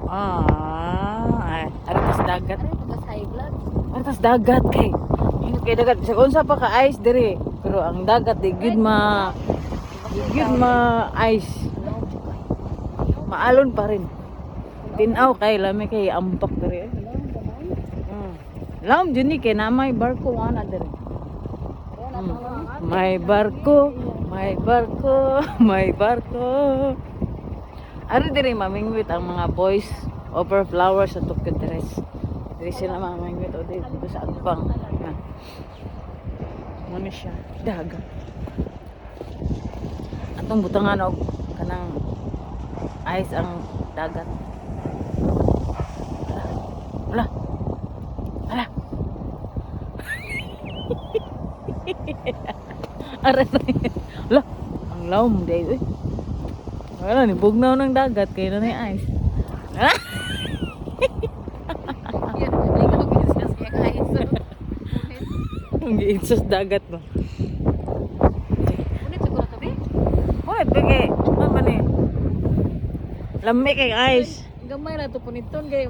Ay, aritas dagat. Tapos high blood. Aritas dagat kay. Hindi kay dagat. Sa unsa pa ka ice diri. Pero ang dagat di gyud ice. Maalon pa rin. Tinaw kay lami kay ampak diri. Lam jud ni kay namay barko ana diri. May barko, may barko, may barko. Ari diri mamingwit ang mga boys over flowers sa Tokyo Dress. Diri sila mamingwit o dito sa Agpang. Ano siya? Dagat. Atong butangan og kanang ice ang dagat. Wala. Wala. Ara na. Wala. Ang lawom day. Wala ni bugnaw ng dagat kay na ice. Ah! Ang giinsos dagat ba? Unit siguro to be. Hoy, bigay. Man man eh. Lami kay ice. Gamay na to puniton kay